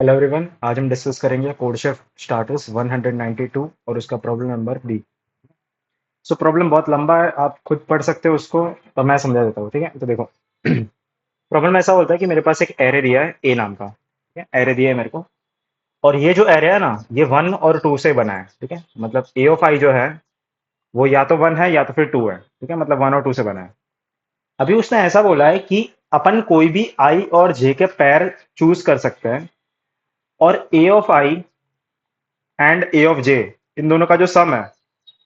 Hello everyone, आज हम discuss करेंगे कोडशेफ स्टार्टर्स 192 और उसका problem number B. So problem बहुत लंबा है, आप खुद पढ़ सकते हो उसको। तो मैं समझा देता हूँ, ठीक है। तो देखो प्रॉब्लम ऐसा होता है कि मेरे पास एक एरे दिया है ए नाम का, ठीक है। एरे दिया है मेरे को, और ये जो एरे है ना, ये 1 और 2 से बना है, ठीक है। मतलब ए ऑफ आई जो है वो या तो 1 है या तो फिर 2 है, ठीक है। मतलब 1 और 2 से बना है। अभी उसने ऐसा बोला है कि अपन कोई भी आई और जे के पैर चूज कर सकते हैं, और A of I and A of J, इन दोनों का जो सम है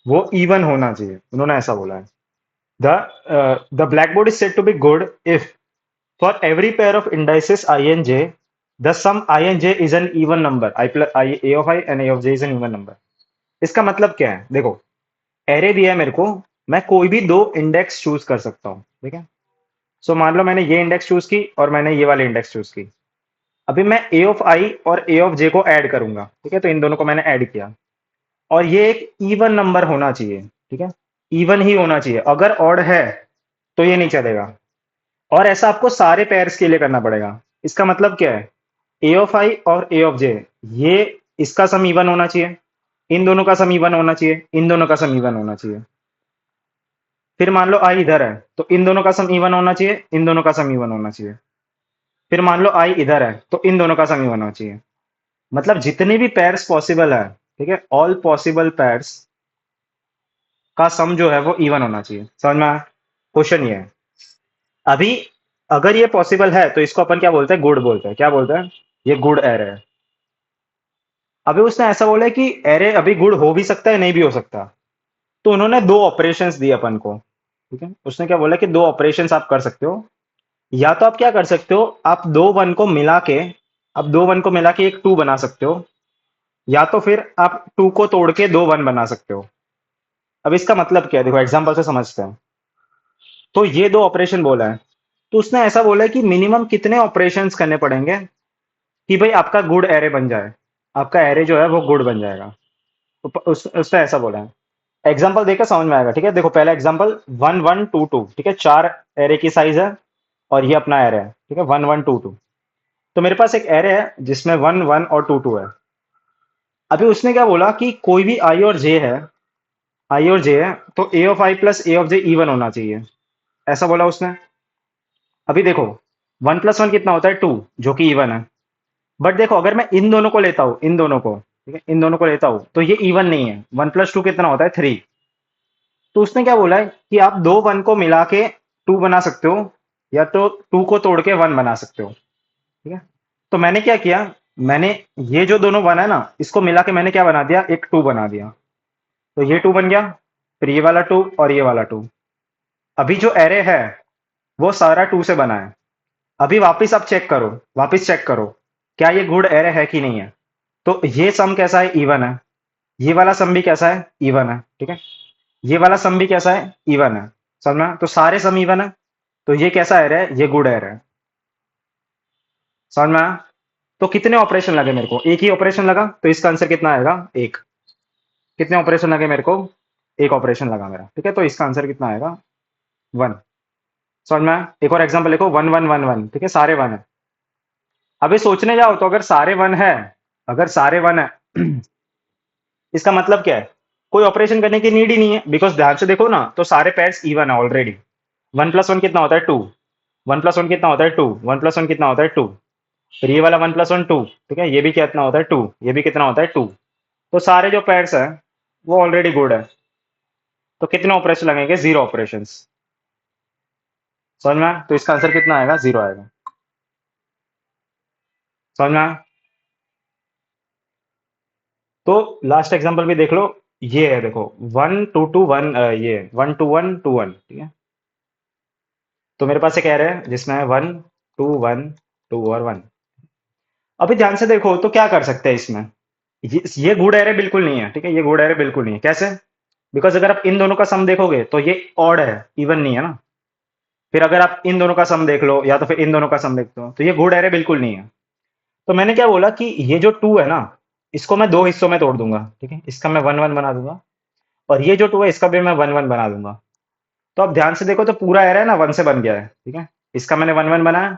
वो इवन होना चाहिए। उन्होंने ऐसा बोला है। The black board is said to be good if for every pair of indices I and J the sum I and J is an even number. I plus I, A of I and A of J is an even number. इसका मतलब क्या है? देखो, array दिया है मेरे को, मैं कोई भी दो इंडेक्स चूज कर सकता हूँ, ठीक है। सो मान लो मैंने ये इंडेक्स चूज की और मैंने ये वाले इंडेक्स चूज की। अभी मैं ए ऑफ आई और ए ऑफ जे को ऐड करूंगा, ठीक है। तो इन दोनों को मैंने ऐड किया, और ये एक इवन नंबर होना चाहिए, ठीक है। इवन ही होना चाहिए। अगर ऑड है तो ये नहीं चलेगा, और ऐसा आपको सारे पेयर्स के लिए करना पड़ेगा। इसका मतलब क्या है? ए ऑफ आई और ए ऑफ जे, ये इसका सम इवन होना चाहिए, इन दोनों का सम इवन होना चाहिए, इन दोनों का सम इवन होना चाहिए। फिर मान लो आई इधर है तो इन दोनों का सम इवन होना चाहिए, इन दोनों का सम इवन होना चाहिए। फिर मान लो आई इधर है तो इन दोनों का सम इवन होना चाहिए। मतलब जितने भी पेयर्स पॉसिबल है, ठीक है, ऑल पॉसिबल पेयर्स का सम जो है वो इवन होना चाहिए। समझ में आया? क्वेश्चन ये है। अभी अगर ये पॉसिबल है तो इसको अपन क्या बोलते हैं? गुड बोलते हैं। क्या बोलते हैं? ये गुड एरे है। अभी उसने ऐसा बोला है कि एरे अभी गुड हो भी सकता है, नहीं भी हो सकता। तो उन्होंने दो ऑपरेशंस दिए अपन को, ठीक है। उसने क्या बोला कि दो ऑपरेशंस आप कर सकते हो। या तो आप क्या कर सकते हो, आप दो वन को मिला के, आप दो वन को मिला के एक टू बना सकते हो, या तो फिर आप टू को तोड़ के दो वन बना सकते हो। अब इसका मतलब क्या है, देखो एग्जांपल से समझते हैं। तो ये दो ऑपरेशन बोला है, तो उसने ऐसा बोला है कि मिनिमम कितने ऑपरेशंस करने पड़ेंगे कि भाई आपका गुड एरे बन जाए, आपका एरे जो है वो गुड बन जाएगा। तो उसने ऐसा बोला है। एग्जाम्पल देकर समझ में आएगा, ठीक है। देखो पहला एग्जाम्पल 1 1 2 2, ठीक है। चार एरे की साइज है, और ये अपना एरे है, ठीक है। 1 1 2 2। तो मेरे पास एक एरे है जिसमें 1 1 और 2 2 है। अभी उसने क्या बोला कि कोई भी आई और जे है, आई और जे है, तो A of I plus A of J even होना चाहिए, ऐसा बोला उसने। अभी देखो, 1 + 1 कितना होता है? 2, जो कि इवन है। बट देखो, अगर मैं इन दोनों को लेता हूं, इन दोनों को, ठीक है, इन दोनों को लेता हूं, तो ये इवन नहीं है। 1 + 2 कितना होता है? 3। तो उसने क्या बोला है कि आप दो वन को मिला के टू बना सकते हो, या तो टू को तोड़ के वन बना सकते हो, ठीक है। तो मैंने क्या किया, मैंने ये जो दोनों वन है ना, इसको मिला के मैंने क्या बना दिया? एक टू बना दिया। तो ये टू बन गया, फिर ये वाला टू और ये वाला टू। अभी जो एरे है वो सारा टू से बना है। अभी वापिस आप चेक करो, वापिस चेक करो, क्या ये गुड एरे है कि नहीं है। तो ये सम कैसा है? इवन है। ये वाला सम भी कैसा है? इवन है, ठीक है। ये वाला सम भी कैसा है? इवन है। समझना? तो सारे सम इवन है। तो ये कैसा एरे है? ये गुड एरे है। समझ में आया? तो कितने ऑपरेशन लगे मेरे को? एक ही ऑपरेशन लगा, तो इसका आंसर कितना आएगा? एक। कितने ऑपरेशन लगे मेरे को? एक ऑपरेशन लगा मेरा, ठीक है। तो इसका आंसर कितना आएगा? 1। समझ में आया? एक और एग्जांपल लिखो, 1 1 1 1, ठीक है, सारे वन है। अभी सोचने जाओ तो अगर सारे वन है, अगर सारे वन है इसका मतलब क्या है? कोई ऑपरेशन करने की नीड ही नहीं है, बिकॉज ध्यान से देखो ना, तो सारे पेयर्स इवन है ऑलरेडी। 1 + 1 कितना होता है? 2। 1 + 1 कितना होता है? 2। 1 + 1 कितना होता है? 2। फिर ये वाला 1 + 1 2, ठीक है। ये भी कितना होता है? 2। ये भी कितना होता है? 2। तो सारे जो पेयर्स हैं वो ऑलरेडी गुड है। तो कितने ऑपरेशन लगेंगे? Zero operation. समझ में आया? तो इसका आंसर कितना आएगा? जीरो आएगा। समझ में आया? तो लास्ट एग्जांपल भी देख लो। ये है, देखो, 1 2 2 1, ये 1 2 1 2 1, ठीक है। तो मेरे पास एक एरे है जिसमें है 1 2 1 2 और 1। अभी ध्यान से देखो तो क्या कर सकते हैं इसमें? ये गुड एरे बिल्कुल नहीं है, ठीक है। ये गुड एरे बिल्कुल नहीं है। कैसे? बिकॉज अगर आप इन दोनों का सम देखोगे तो ये ऑड है, इवन नहीं है ना। फिर अगर आप इन दोनों का सम देख लो, या तो फिर इन दोनों का सम देख लो, तो ये गुड एरे बिल्कुल नहीं है। तो मैंने क्या बोला कि ये जो टू है ना, इसको मैं दो हिस्सों में तोड़ दूंगा, ठीक है। इसका मैं 1 1 बना दूंगा, और ये जो टू है इसका भी मैं 1 1 बना दूंगा। तो अब ध्यान से देखो तो पूरा एरे है ना, वन से बन गया है, ठीक है। इसका मैंने 1 1 बनाया,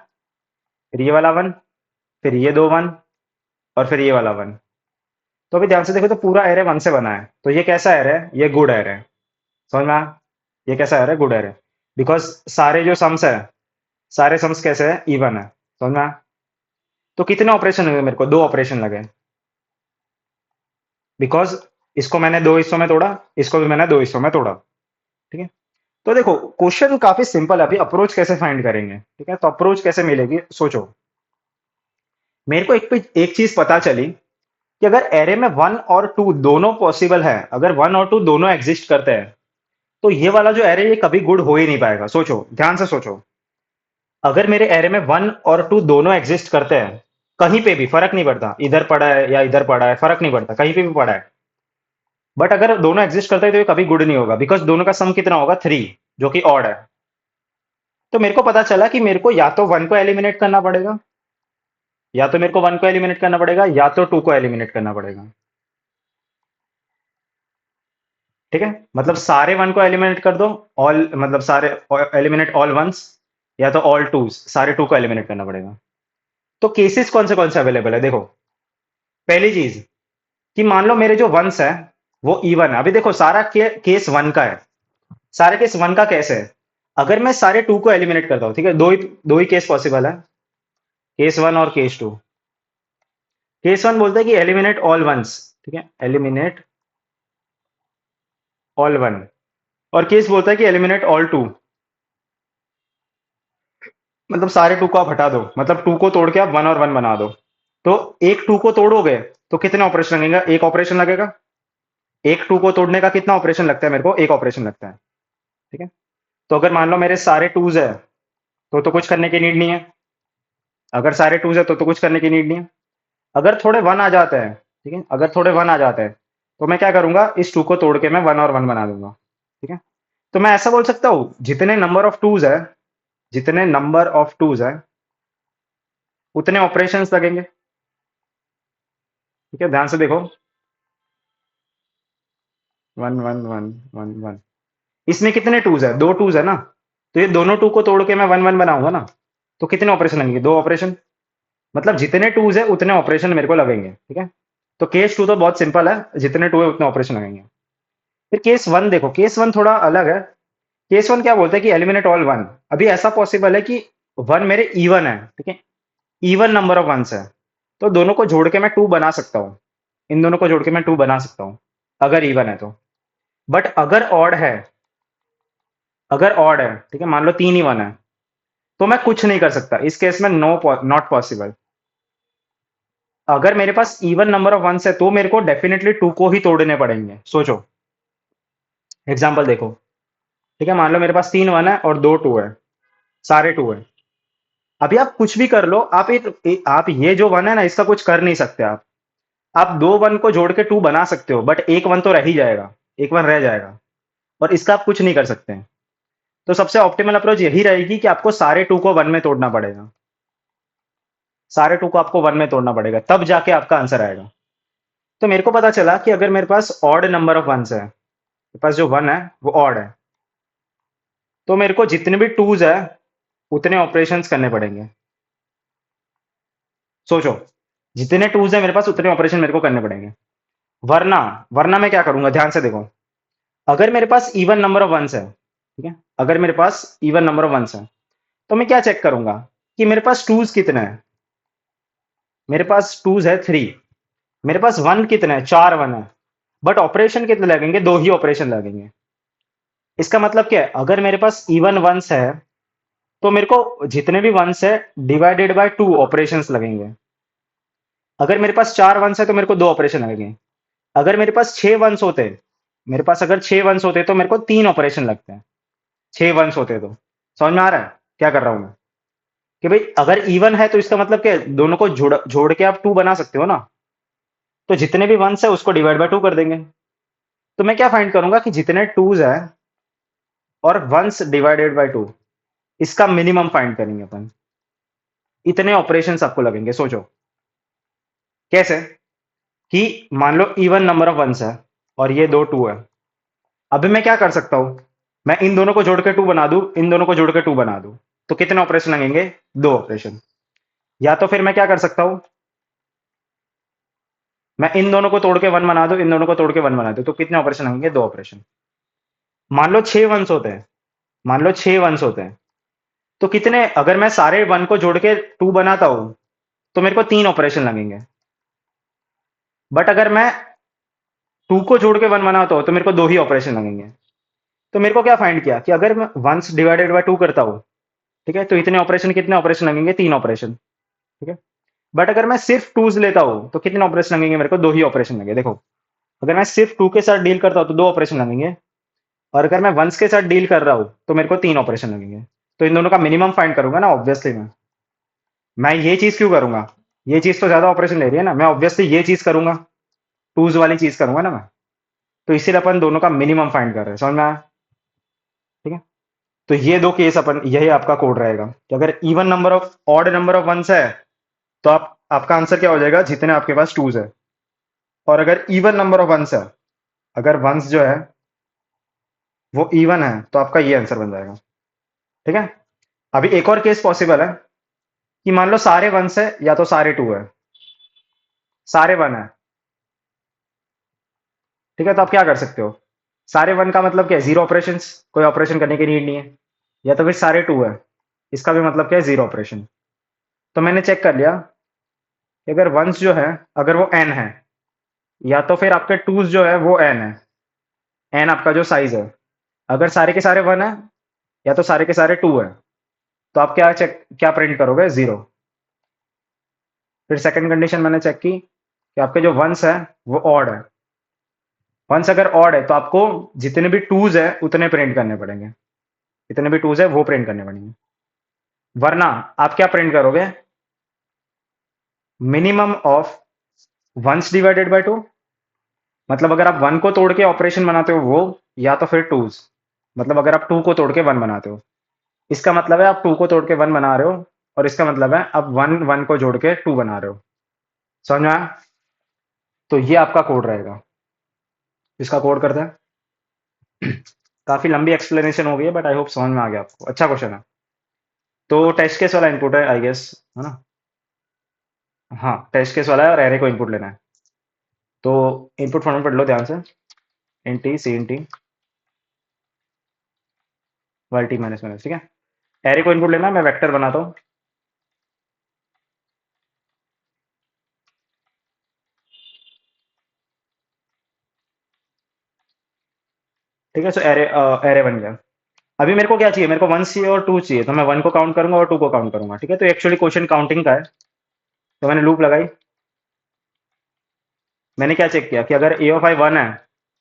फिर ये वाला वन, फिर ये दो वन, और फिर ये वाला 1। तो अभी ध्यान से देखो तो पूरा एरे 1 से बना है, तो ये कैसा एरे है? ये गुड एरे है। समझ में आया? ये कैसा एरे? Good array. बिकॉज सारे जो सम्स है, सारे सम्स कैसे है? इवन है। समझ में आया? तो कितने ऑपरेशन हुए? मेरे को 2 ऑपरेशन लगे, बिकॉज इसको मैंने 2 हिस्सों में तोड़ा, इसको भी मैंने 2 हिस्सों में तोड़ा। ठीक है? तो देखो क्वेश्चन काफी सिंपल है। अभी अप्रोच कैसे फाइंड करेंगे? ठीक है, तो अप्रोच कैसे मिलेगी सोचो। मेरे को एक चीज पता चली कि अगर एरे में 1 और 2 दोनों पॉसिबल है, अगर 1 और 2 दोनों एग्जिस्ट करते हैं, तो ये वाला जो एरे ये कभी गुड हो ही नहीं पाएगा। सोचो, ध्यान से सोचो। अगर मेरे एरे में 1 और 2 दोनों एग्जिस्ट करते हैं, कहीं पे भी फर्क नहीं पड़ता, इधर पड़ा है या इधर पड़ा है, फर्क नहीं पड़ता, कहीं पे भी पड़ा है, बट अगर दोनों एग्जिस्ट करते हैं तो ये कभी गुड नहीं होगा, बिकॉज दोनों का सम कितना होगा? 3, जो कि ऑड है। तो मेरे को पता चला कि मेरे को या तो 1 को एलिमिनेट करना पड़ेगा, या तो मेरे को 1 को एलिमिनेट करना पड़ेगा, या तो 2 को एलिमिनेट करना पड़ेगा। ठीक है, मतलब सारे 1 को एलिमिनेट कर दो, ऑल मतलब सारे एलिमिनेट ऑल वंस, या तो ऑल टूज, सारे 2 को एलिमिनेट करना पड़ेगा। तो केसेस कौन से अवेलेबल है? देखो, पहली चीज कि मान लो मेरे जो वंस है वो इवन है। अभी देखो सारा केस 1 का है, सारे केस 1 का कैसे है? अगर मैं सारे 2 को एलिमिनेट करता हूं, ठीक है, दो ही केस पॉसिबल है, केस 1 और केस 2। केस 1 बोलता है कि एलिमिनेट ऑल वंस, ठीक है, एलिमिनेट ऑल वन। और केस बोलता है कि एलिमिनेट ऑल टू, मतलब सारे 2 को आप हटा दो, मतलब 2 को तोड़ के आप 1 और 1 बना दो। तो एक 2 को तोड़ोगे तो कितने ऑपरेशन लगेगा? एक ऑपरेशन लगेगा। एक 2 को तोड़ने का कितना ऑपरेशन लगता है? मेरे को एक ऑपरेशन लगता है। ठीक है, तो अगर मान लो मेरे सारे टूज है, तो कुछ करने की नीड नहीं है। अगर सारे टूज है तो कुछ करने की नीड नहीं है। अगर थोड़े 1 आ जाते हैं, ठीक है, अगर थोड़े 1 आ जाते हैं, तो मैं क्या करूंगा? इस 2 को तोड़ के मैं 1 और 1 बना दूंगा। ठीक है, तो मैं ऐसा बोल सकता हूं, जितने नंबर ऑफ टूज है, जितने नंबर ऑफ टूज है, उतने ऑपरेशंस लगेंगे। ठीक है, ध्यान से देखो, 1 1 1 1 1। इसमें कितने टूज है? 2 टूज है ना, तो ये दोनों 2 को तोड़ के मैं 1 1 बनाऊंगा ना, तो कितने ऑपरेशन लगेंगे? 2 ऑपरेशन। मतलब जितने टूज है उतने ऑपरेशन मेरे को लगेंगे। ठीक है, तो केस 2 तो बहुत सिंपल है, जितने 2 है उतने ऑपरेशन लगेंगे। फिर केस 1 देखो, केस 1 थोड़ा अलग है। केस 1 क्या बोलता है कि एलिमिनेट ऑल 1। अभी ऐसा पॉसिबल है कि 1 मेरे इवन है, ठीक है, इवन नंबर ऑफ वंस है, तो दोनों को जोड़ के मैं 2 बना सकता हूँ। इन दोनों को जोड़ के मैं 2 बना सकता हूँ, अगर इवन है तो। बट अगर ऑड है, अगर ऑड है, ठीक है, मान लो 3 ही 1 है, तो मैं कुछ नहीं कर सकता इस केस में। No, not possible. अगर मेरे पास इवन नंबर ऑफ वंस है तो मेरे को डेफिनेटली 2 को ही तोड़ने पड़ेंगे। सोचो, एग्जाम्पल देखो। ठीक है, मान लो मेरे पास 3 1 है और 2 2 है, सारे 2 है। अभी आप कुछ भी कर लो, आप ये जो 1 है ना, इसका कुछ कर नहीं सकते आप 2 1 को जोड़ के 2 बना सकते हो, बट एक 1 तो रह ही जाएगा, एक 1 रह जाएगा, और इसका आप कुछ नहीं कर सकते हैं। तो सबसे ऑप्टिमल अप्रोच यही रहेगी कि आपको सारे 2 को 1 में तोड़ना पड़ेगा। सारे 2 को आपको 1 में तोड़ना पड़ेगा, तब जाके आपका आंसर आएगा। तो मेरे को पता चला कि अगर मेरे पास ऑड नंबर ऑफ वंस है, मेरे पास जो 1 है वो ऑड है, तो मेरे को जितने भी टूज है उतने ऑपरेशंस करने पड़ेंगे। सोचो, जितने टूज है मेरे पास उतने ऑपरेशन मेरे को करने पड़ेंगे। वरना, वरना मैं क्या करूंगा? ध्यान से देखो, अगर मेरे पास इवन नंबर ऑफ वंस है, ठीक है, अगर मेरे पास इवन नंबर ऑफ वंस है, तो मैं क्या चेक करूंगा कि मेरे पास टूज कितने हैं? मेरे पास टूज है 3। मेरे पास 1 कितने हैं? 4 1 है। बट ऑपरेशन कितने लगेंगे? 2 ही ऑपरेशन लगेंगे। इसका मतलब क्या है? अगर मेरे पास इवन वंस है, तो मेरे को जितने भी वंस है डिवाइडेड बाय 2 ऑपरेशंस लगेंगे। अगर मेरे पास 4 वंस है तो मेरे को 2 ऑपरेशन लगेंगे। अगर मेरे पास 6 वंस होते, मेरे पास अगर 6 वंस होते तो मेरे को 3 ऑपरेशन लगते हैं। 6 वंस होते तो। समझ में आ रहा है क्या कर रहा हूं मैं? कि भाई अगर इवन है तो इसका मतलब क्या है? दोनों को जोड़ जोड़ के आप 2 बना सकते हो ना, तो जितने भी वंस है उसको डिवाइड बाय 2 कर देंगे। तो मैं क्या फाइंड करूंगा कि जितने टूज है और वंस डिवाइडेड बाय 2, इसका मिनिमम फाइंड करेंगे अपन। इतने ऑपरेशंस आपको लगेंगे। सोचो कैसे, कि मान लो इवन नंबर ऑफ वंस है और ये 2 2 है। अभी मैं क्या कर सकता हूं? मैं इन दोनों को जोड़ के 2 बना दूं, इन दोनों को जोड़ के 2 बना दूं, तो कितने ऑपरेशन लगेंगे? 2 ऑपरेशन। या तो फिर मैं क्या कर सकता हूं? मैं इन दोनों को तोड़ के वन बना दूं, इन दोनों को तोड़ के वन बना दूं, तो कितने ऑपरेशन लगेंगे? दो ऑपरेशन। मान लो 6 वंस होते हैं, मान लो 6 वंस होते हैं, तो कितने, अगर मैं सारे वन को जोड़ के टू बनाता हूं तो मेरे को 3 ऑपरेशन लगेंगे। बट अगर मैं टू को जोड़ के वन बनाता हूं तो मेरे को दो ही ऑपरेशन लगेंगे। तो मेरे को क्या फाइंड किया कि अगर मैं वंस डिवाइडेड बाय टू करता हूं, ठीक है, तो इतने ऑपरेशन, कितने ऑपरेशन लगेंगे? 3 ऑपरेशन। ठीक है। बट अगर मैं सिर्फ टूज लेता हूं तो कितने ऑपरेशन लगेंगे? मेरे को दो ही ऑपरेशन लगेंगे। देखो, अगर मैं सिर्फ टू के साथ डील करता हूं तो दो ऑपरेशन लगेंगे, और अगर मैं वंस के साथ डील कर रहा हूं तो मेरे को 3 ऑपरेशन लगेंगे। तो इन दोनों का मिनिमम फाइंड करूंगा ना, ऑब्वियसली मैं ये चीज क्यों करूंगा? ये चीज तो ज्यादा ऑपरेशन ले रही है ना, मैं ऑब्वियसली ये चीज करूंगा, टूज वाली चीज करूंगा ना मैं। तो इसीलिए अपन दोनों का मिनिमम फाइंड कर रहे हैं, समझ में आया? ठीक है। तो ये दो केस अपन, यही आपका कोड रहेगा कि अगर even number of, odd number of ones है, तो आपका आंसर क्या हो जाएगा? जितने आपके पास टूज है। और अगर इवन नंबर ऑफ वंस है, अगर वंस जो है वो इवन है, तो आपका ये आंसर बन जाएगा। ठीक है। अभी एक और केस पॉसिबल है कि मान लो सारे वंस है या तो सारे टू है, सारे वन है। ठीक है, तो आप क्या कर सकते हो? सारे वन का मतलब क्या है? जीरो ऑपरेशन, कोई ऑपरेशन करने की नीड नहीं है। या तो फिर सारे टू है, इसका भी मतलब क्या है? Zero operation. तो मैंने चेक कर लिया कि अगर वंस जो है, अगर वो एन है, या तो फिर आपके टूज जो है वो एन है, एन आपका जो साइज है, अगर सारे के सारे वन है या तो सारे के सारे टू है, तो आप क्या चेक, क्या प्रिंट करोगे? जीरो। फिर सेकंड कंडीशन मैंने चेक की कि आपके जो वंस है वो ऑड है। वंस अगर ऑड है तो आपको जितने भी टूज है उतने प्रिंट करने पड़ेंगे, जितने भी टूज है वो प्रिंट करने पड़ेंगे। वरना आप क्या प्रिंट करोगे? Minimum of ones divided by two. मतलब अगर आप वन को तोड़ के ऑपरेशन बनाते हो वो, या तो फिर टूज, मतलब अगर आप टू को तोड़ के वन बनाते हो, इसका मतलब है आप टू को तोड़ के वन बना रहे हो, और इसका मतलब है आप वन वन को जोड़ के टू बना रहे हो। समझ में आया? तो ये आपका कोड रहेगा। इसका कोड करते हैं। काफी लंबी एक्सप्लेनेशन हो गई है, बट आई होप समझ में आ गया आपको। अच्छा क्वेश्चन है। तो टेस्ट केस वाला इनपुट है आई गेस, है ना? हाँ, टेस्ट केस वाला है और एरे को इनपुट लेना है। तो इनपुट फॉर्मेट पढ़ लो ध्यान से। Int C int Y T minus minus, ठीक है। एरे को इनपुट लेना है, मैं वेक्टर बनाता हूँ। ठीक है, सो एरे, एरे बन गया। अभी मेरे को क्या चाहिए? मेरे को वन चाहिए और टू चाहिए, तो मैं वन को काउंट करूंगा और टू को काउंट करूंगा। ठीक है, तो एक्चुअली क्वेश्चन काउंटिंग का है। तो मैंने लूप लगाई। मैंने क्या चेक किया कि अगर ए ऑफ आई वन है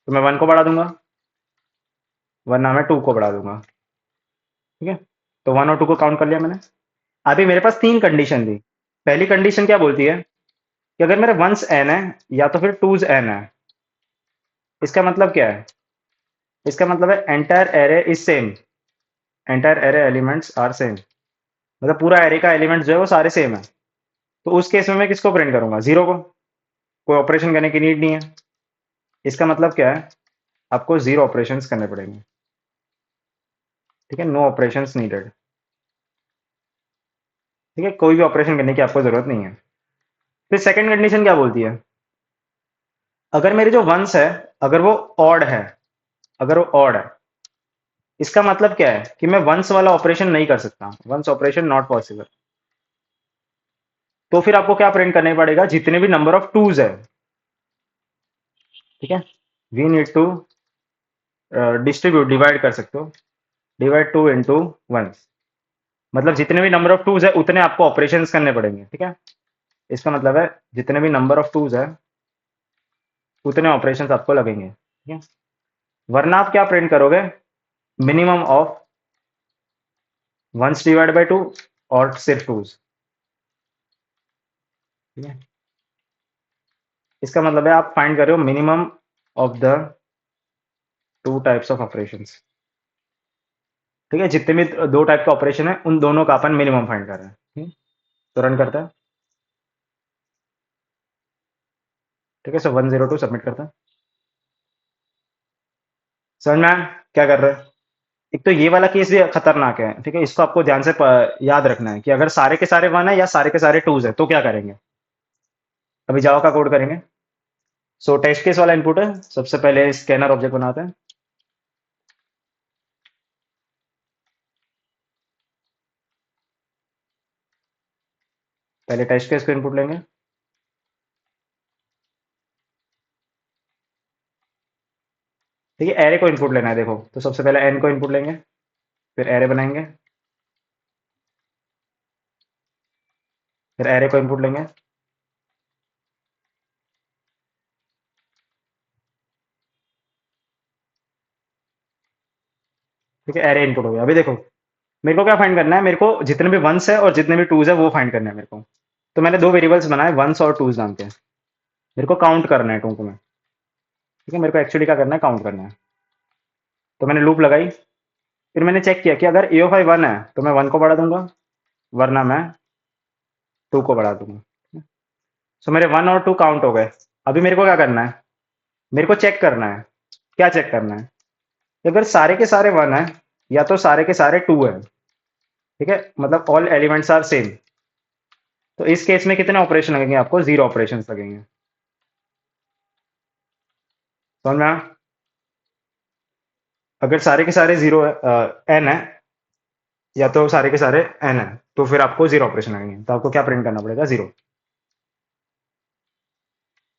तो मैं वन को बढ़ा दूंगा, वरना मैं टू को बढ़ा दूंगा। ठीक है, तो वन और टू को काउंट कर लिया मैंने। अभी मेरे पास तीन कंडीशन थी। पहली कंडीशन क्या बोलती है कि अगर मेरे वंस एन है या तो फिर टूज एन है, इसका मतलब क्या है? इसका मतलब है entire array is same, entire array elements are same. मतलब पूरा एरे का एलिमेंट जो है वो सारे सेम है। तो उस केस में मैं किसको प्रिंट करूंगा? जीरो को। कोई ऑपरेशन करने की नीड नहीं है। इसका मतलब क्या है? आपको जीरो ऑपरेशंस करने पड़ेंगे। ठीक है, नो ऑपरेशंस नीडेड। ठीक है, कोई भी ऑपरेशन करने की आपको जरूरत नहीं है। फिर सेकंड कंडीशन क्या बोलती है? अगर मेरे जो वंस है, अगर वो ऑड है, अगर वो ऑड है, इसका मतलब क्या है कि मैं वंस वाला ऑपरेशन नहीं कर सकता, वंस ऑपरेशन नॉट पॉसिबल। तो फिर आपको क्या प्रिंट करने पड़ेगा? जितने भी नंबर ऑफ टूज है। ठीक है, we need to distribute, divide कर सकते हो, डिवाइड टू इंटू वंस। मतलब जितने भी नंबर ऑफ टूज है उतने आपको ऑपरेशंस करने पड़ेंगे। ठीक है, इसका मतलब है जितने भी नंबर ऑफ टूज है उतने ऑपरेशंस आपको लगेंगे। ठीक है, वरना आप क्या प्रिंट करोगे? Minimum of ones divide by two और सिर्फ टूज। ठीक है, इसका मतलब है आप फाइंड कर रहे हो minimum of the two types of operations. ठीक है, जितने भी दो टाइप के ऑपरेशन है उन दोनों का अपन मिनिमम फाइंड कर रहे हैं। तो रन करता है। ठीक है, सो 102 सबमिट करता है। समझ में आया क्या कर रहे हैं? एक तो ये वाला केस भी खतरनाक है। ठीक है, इसको आपको ध्यान से याद रखना है कि अगर सारे के सारे वन है या सारे के सारे टूज है तो क्या करेंगे। अभी जावा का कोड करेंगे। सो टेस्ट केस वाला इनपुट है, सबसे पहले स्कैनर ऑब्जेक्ट बनाते हैं। पहले टेस्ट केस को इनपुट लेंगे। ठीक है, एरे को इनपुट लेना है देखो, तो सबसे पहले एन को इनपुट लेंगे, फिर एरे बनाएंगे, फिर एरे को इनपुट लेंगे। ठीक है, एरे इनपुट हो गया। अभी देखो, मेरे को क्या फाइंड करना है, मेरे को जितने भी वंस है और जितने भी टूज है वो फाइंड करना है मेरे को। तो मैंने दो वेरिएबल्स बनाए, वंस और टूज नाम के। मेरे को काउंट करना है टूक में। ठीक है, मेरे को एक्चुअली क्या करना है, काउंट करना है। तो मैंने लूप लगाई, फिर मैंने चेक किया कि अगर ए ऑफ आई वन है तो मैं वन को बढ़ा दूंगा, वरना मैं टू को बढ़ा दूंगा। सो मेरे वन और टू काउंट हो गए। अभी मेरे को क्या करना है, मेरे को चेक करना है। क्या चेक करना है, कि अगर सारे के सारे वन है या तो सारे के सारे टू है। ठीक है, मतलब ऑल एलिमेंट्स आर सेम। तो इस केस में कितने ऑपरेशन लगेंगे आपको, जीरो ऑपरेशन लगेंगे। समझ में आया? अगर सारे के सारे जीरो है, एन है, या तो सारे के सारे एन है, तो फिर आपको जीरो ऑपरेशन लगेंगे। तो आपको क्या प्रिंट करना पड़ेगा, जीरो।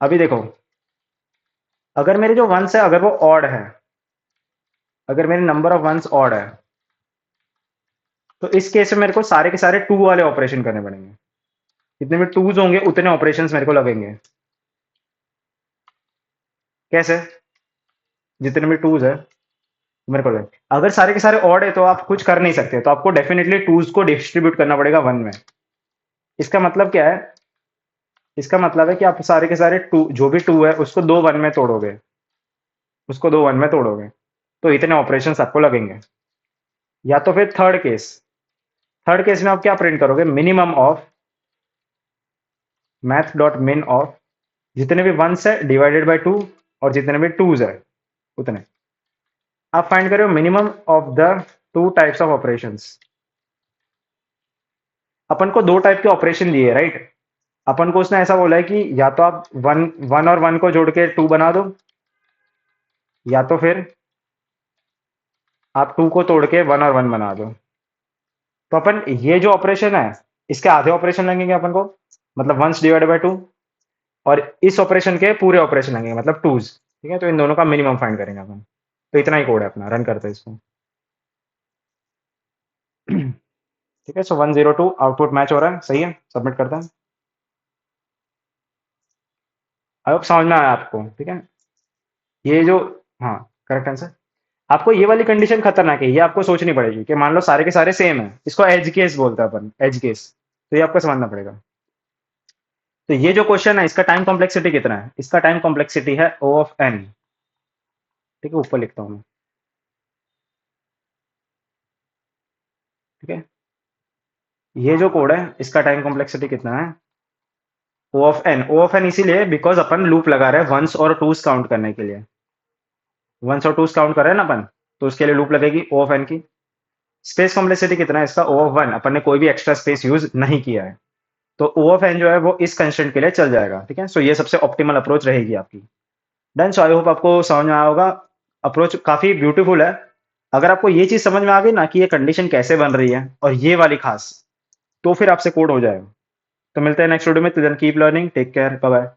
अभी देखो, अगर मेरे जो वंस है अगर वो ऑड है, अगर मेरे नंबर ऑफ वंस ऑड है, तो इस केस में मेरे को सारे के सारे टू वाले ऑपरेशन करने पड़ेंगे। जितने भी टूज होंगे उतने ऑपरेशंस मेरे को लगेंगे। कैसे, जितने भी टूज है मेरे को लगे, अगर सारे के सारे ऑड है तो आप कुछ कर नहीं सकते, तो आपको डेफिनेटली टूज को डिस्ट्रीब्यूट करना पड़ेगा वन में। इसका मतलब क्या है, इसका मतलब है कि आप सारे के सारे टू, जो भी टू है उसको दो वन में तोड़ोगे, उसको दो वन में तोड़ोगे, तो इतने ऑपरेशंस आपको लगेंगे। या तो फिर थर्ड केस, थर्ड केस में आप क्या प्रिंट करोगे, मिनिमम ऑफ मैथ डॉट मिन ऑफ जितने भी वंस है डिवाइडेड बाय टू, और जितने भी टूज है उतने आप फाइंड करो minimum of the two types of operations. अपन को दो टाइप के ऑपरेशन दिए, राइट। अपन को उसने ऐसा बोला है कि या तो आप वन वन और वन को जोड़ के टू बना दो, या तो फिर आप टू को तोड़ के वन और वन बना दो। तो अपन ये जो ऑपरेशन है इसके आधे ऑपरेशन लगेंगे अपन को, मतलब वंस डिवाइडेड बाय टू, और इस ऑपरेशन के पूरे ऑपरेशन लगेंगे मतलब टूज। ठीक है, तो इन दोनों का मिनिमम फाइंड करेंगे अपन। तो इतना ही कोड है अपना, रन करते हैं इसको। ठीक है, सो 102 आउटपुट मैच हो रहा है, सही है, सबमिट करते हैं। आई होप समझ में आया आपको। ठीक है, ये जो, हाँ, करेक्ट आंसर। आपको ये वाली कंडीशन खतरनाक है, ये आपको सोचनी पड़ेगी कि मान लो सारे के सारे सेम है, इसको एज केस बोलते हैं अपन, एज केस। तो ये आपको समझना पड़ेगा। तो ये जो क्वेश्चन है इसका टाइम कॉम्प्लेक्सिटी कितना है, इसका टाइम कॉम्प्लेक्सिटी है ओ ऑफ एन। ठीक है, ऊपर लिखता हूँ मैं। ठीक है, ये जो कोड है इसका टाइम कॉम्प्लेक्सिटी कितना है, O of N. O of N इसीलिए बिकॉज अपन लूप लगा रहे हैं वंस और टूस काउंट करने के लिए। वंस और टूस काउंट कर रहे हैं ना अपन, तो उसके लिए लूप लगेगी ओ ऑफ एन की। स्पेस कॉम्प्लेक्सिटी कितना है इसका, ओ ऑफ वन। अपन ने कोई भी एक्स्ट्रा स्पेस यूज नहीं किया है, तो ओ ऑफ एन जो है वो इस कंस्टेंट के लिए चल जाएगा। ठीक है, सो ये सबसे ऑप्टिमल अप्रोच रहेगी आपकी। डन। सो आई होप आपको समझ में आया होगा। अप्रोच काफी ब्यूटीफुल है। अगर आपको ये चीज समझ में आ गई ना कि ये कंडीशन कैसे बन रही है, और ये वाली खास, तो फिर आपसे कोड हो जाएगा। तो मिलते हैं नेक्स्ट वीडियो में। Till then keep learning, take care, bye bye.